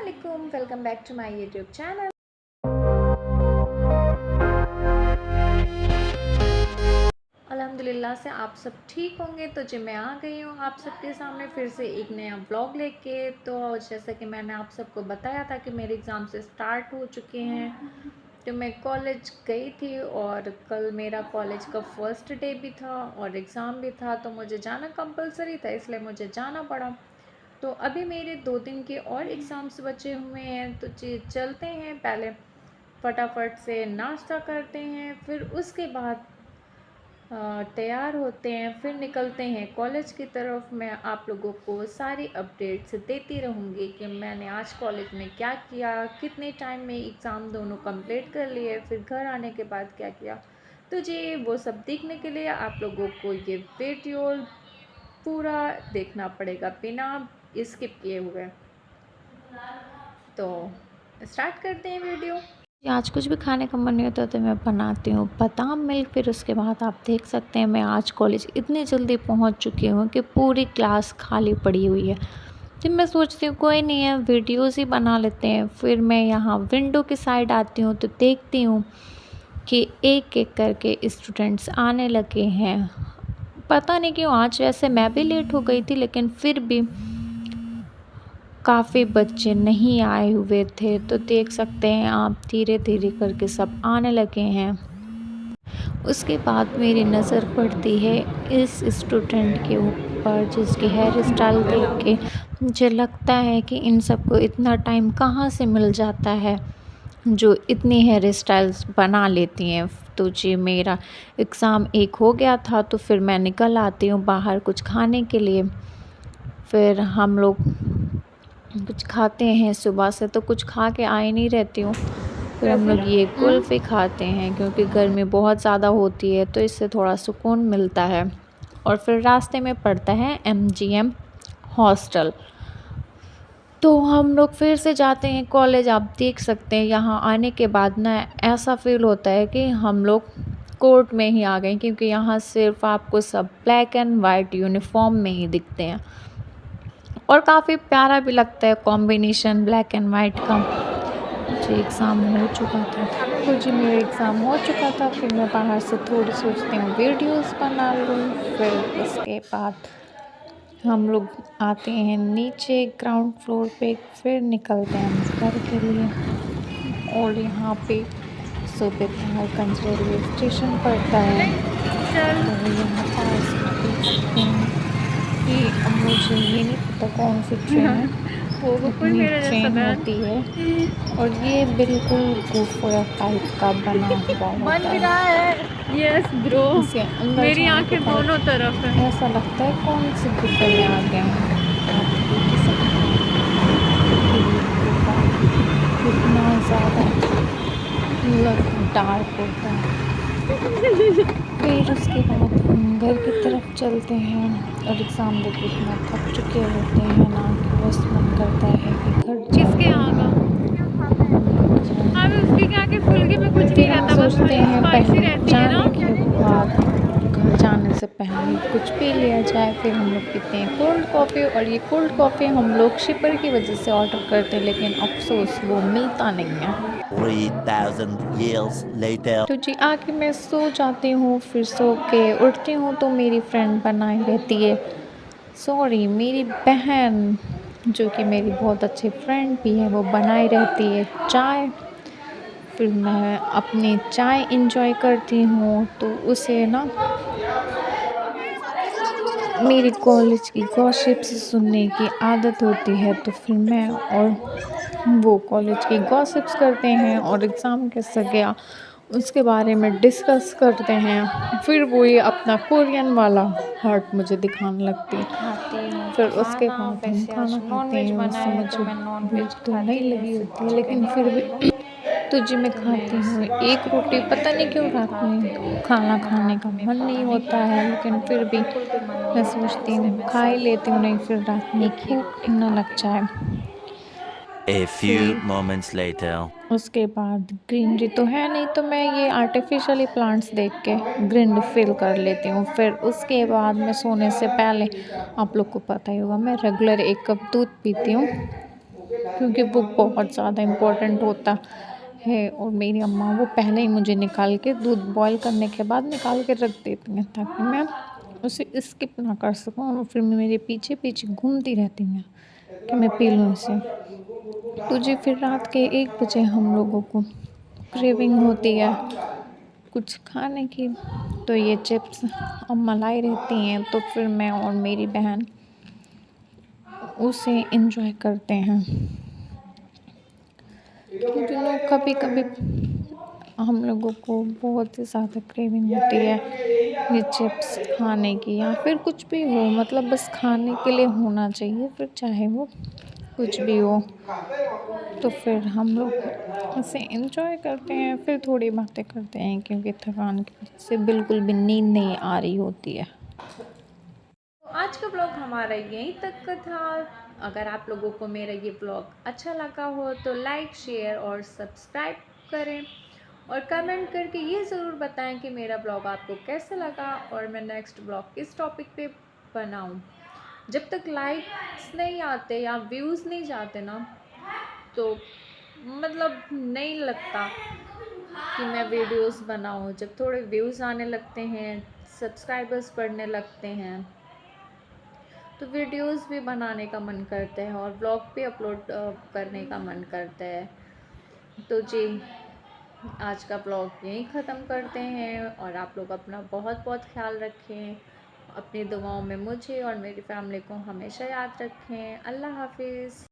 अस्सलामुअलैकुम, welcome back to my YouTube channel. अल्हम्दुलिल्लाह से आप सब ठीक होंगे। तो जी मैं आ गई हूँ आप सबके सामने फिर से एक नया ब्लॉग लेके। तो जैसा कि मैंने आप सबको बताया था कि मेरे एग्ज़ाम से स्टार्ट हो चुके हैं, तो मैं कॉलेज गई थी और कल मेरा कॉलेज का फर्स्ट डे भी था और एग्ज़ाम भी था, तो मुझे जाना कंपलसरी था, इसलिए मुझे जाना पड़ा। तो अभी मेरे 2 दिन के और एग्ज़ाम्स बचे हुए हैं, तो चलते हैं। पहले फटाफट से नाश्ता करते हैं, फिर उसके बाद तैयार होते हैं, फिर निकलते हैं कॉलेज की तरफ। मैं आप लोगों को सारी अपडेट्स देती रहूँगी कि मैंने आज कॉलेज में क्या किया, कितने टाइम में एग्ज़ाम दोनों कंप्लीट कर लिए, फिर घर आने के बाद क्या किया। तो जी वो सब देखने के लिए आप लोगों को ये वीडियो पूरा देखना पड़ेगा बिना स्किप किए हुए। तो स्टार्ट करते हैं वीडियो। आज कुछ भी खाने का मन नहीं होता तो मैं बनाती हूँ बादाम मिल्क। फिर उसके बाद आप देख सकते हैं मैं आज कॉलेज इतनी जल्दी पहुँच चुकी हूँ कि पूरी क्लास खाली पड़ी हुई है। फिर मैं सोचती हूँ कोई नहीं है, वीडियोज़ ही बना लेते हैं। फिर मैं यहाँ विंडो की साइड आती हूँ तो देखती हूँ कि एक एक करके स्टूडेंट्स आने लगे हैं। पता नहीं क्यों आज वैसे मैं भी लेट हो गई थी, लेकिन फिर भी काफ़ी बच्चे नहीं आए हुए थे। तो देख सकते हैं आप धीरे धीरे करके सब आने लगे हैं। उसके बाद मेरी नज़र पड़ती है इस स्टूडेंट के ऊपर जिसकी हेयर स्टाइल देख के मुझे लगता है कि इन सबको इतना टाइम कहाँ से मिल जाता है जो इतनी हेयर स्टाइल्स बना लेती हैं। तो जी मेरा एग्ज़ाम एक हो गया था, तो फिर मैं निकल आती हूँ बाहर कुछ खाने के लिए। फिर हम लोग कुछ खाते हैं, सुबह से तो कुछ खा के आई नहीं रहती हूँ। फिर हम लोग ये कुल्फ़ी खाते हैं क्योंकि गर्मी बहुत ज़्यादा होती है, तो इससे थोड़ा सुकून मिलता है। और फिर रास्ते में पड़ता है MGM हॉस्टल। तो हम लोग फिर से जाते हैं कॉलेज। आप देख सकते हैं यहाँ आने के बाद ना ऐसा फ़ील होता है कि हम लोग कोर्ट में ही आ गए, क्योंकि यहाँ सिर्फ आपको सब ब्लैक एंड वाइट यूनिफॉर्म में ही दिखते हैं और काफ़ी प्यारा भी लगता है कॉम्बिनेशन ब्लैक एंड वाइट का। जी एग्ज़ाम हो चुका था, तो जी मेरा एग्ज़ाम हो चुका था। फिर मैं बाहर से थोड़ी सोचती हूँ वीडियोस बना लूँ। फिर उसके बाद हम लोग आते हैं नीचे ग्राउंड फ्लोर पे, फिर निकलते हैं हम घर के लिए। और यहाँ पे सूबेदारगंज रेलवे स्टेशन पड़ता है, तो यहाँ पास देख सकते हैं कि अब मुझे ये नहीं पता कौन सी ट्रेन है, इतनी ट्रेन होती है। और ये बिल्कुल गुफा टाइप का बना हुआ होता है। यस ब्रो, इसके अंदर मेरी जाने के आंखें बाद दोनों तरफ है। ऐसा लगता है कौन से गुफे में आ गए हैं। आप देख ही सकते हैं कि ये गुफा कितना ज़्यादा डार्क होता है। फिर उसके बाद हम घर की तरफ चलते हैं और एग्ज़ाम देके इतना थक चुके होते हैं ना कि बस मन करता है कि घर किसके जाके यहाँ लेट जाए। हाँ, उसकी क्या कि फुल्की में कुछ नहीं फिर हम रहता, बस सोचते वही हैं स्पाइसी पहले रहती है ना। जाने के बाद घर जाने से पहले कुछ पी लिया जाए। फिर हम लोग पीते हैं कोल्ड कॉफ़ी, और ये कोल्ड कॉफ़ी हम लोग शिपर की वजह से ऑर्डर करते हैं, लेकिन अफसोस वो मिलता नहीं है। 3,000 years later. तो जी आके मैं सो जाती हूँ। फिर सो के उठती हूँ तो मेरी फ्रेंड बनाई रहती है, सॉरी मेरी बहन, जो कि मेरी बहुत अच्छी फ्रेंड भी है, वो बनाई रहती है चाय। फिर मैं अपनी चाय इंजॉय करती हूँ। तो उसे ना मेरी कॉलेज की गॉसिप्स सुनने की आदत होती है, तो फिर मैं और वो कॉलेज की गॉसिप्स करते हैं और एग्ज़ाम कैसा गया उसके बारे में डिस्कस करते हैं। फिर वो ये अपना कोरियन वाला हार्ट मुझे दिखाने लगती है। खाती हूँ फिर उसके खाना, बाद हम वैसे आज खाना नॉन खाते वेज हैं। बना उससे है तो मुझे मैं नॉन वेज भूख तो नहीं खाती लगी नहीं, होती है, चिकन लेकिन ही फिर खाई हूँ। भी तो जी मैं तो मैं खाती हूँ इसीलिए एक रोटी। नॉन-वेज पता नहीं क्यों कभी-कभी रात खाती में हूँ, खाना वरना खाने रात का में मन नहीं पता नहीं होता क्यों है, खाना लेकिन खाने का फिर भी बिल्कुल भी मन नहीं मैं होता है, सोचती इसलिए हूँ मैं खा ही सिर्फ लेती हूँ, नहीं फिर रात में एक ही भूख रोटी न लग खाती हूँ। जाए। A few फिर moments later. उसके बाद ग्रीनरी तो है नहीं, तो मैं ये आर्टिफिशियली प्लांट्स देख के ग्रीनरी फील कर लेती हूँ। फिर उसके बाद मैं सोने से पहले, आप लोग को पता ही होगा, मैं रेगुलर 1 कप दूध पीती हूँ। क्योंकि वो बहुत ज़्यादा इम्पोर्टेंट होता है। और मेरी अम्मा वो पहले ही मुझे निकाल के दूध बॉयल करने के बाद निकाल के रख देती हैं, ताकि मैं उसे स्किप ना कर सकूँ, और फिर मेरे पीछे पीछे घूमती रहती हैं कि मैं पी लूँ इसे। तो जी फिर रात के 1 बजे हम लोगों को क्रेविंग होती है कुछ खाने की, तो ये चिप्स और मलाई रहती हैं, तो फिर मैं और मेरी बहन उसे एंजॉय करते हैं। कभी कभी हम लोगों को बहुत ही ज़्यादा क्रेविंग होती है ये चिप्स खाने की, या फिर कुछ भी हो, मतलब बस खाने के लिए होना चाहिए, फिर चाहे वो कुछ भी हो। तो फिर हम लोग ऐसे एंजॉय करते हैं, फिर थोड़ी बातें करते हैं, क्योंकि थकान की वजह से बिल्कुल भी नींद नहीं आ रही होती है। तो आज का ब्लॉग हमारा यहीं तक का था। अगर आप लोगों को मेरा ये ब्लॉग अच्छा लगा हो तो लाइक, शेयर और सब्सक्राइब करें, और कमेंट करके ये ज़रूर बताएं कि मेरा ब्लॉग आपको कैसा लगा और मैं नेक्स्ट ब्लॉग किस टॉपिक पे बनाऊं। जब तक लाइक्स नहीं आते या व्यूज़ नहीं जाते ना, तो मतलब नहीं लगता कि मैं वीडियोस बनाऊं। जब थोड़े व्यूज़ आने लगते हैं, सब्सक्राइबर्स बढ़ने लगते हैं, तो वीडियोस भी बनाने का मन करता है और ब्लॉग भी अपलोड करने का मन करता है। तो जी, आज का ब्लॉग यहीं ख़त्म करते हैं, और आप लोग अपना बहुत बहुत ख्याल रखें। अपनी दुआओं में मुझे और मेरी फैमिली को हमेशा याद रखें। अल्लाह हाफिज़।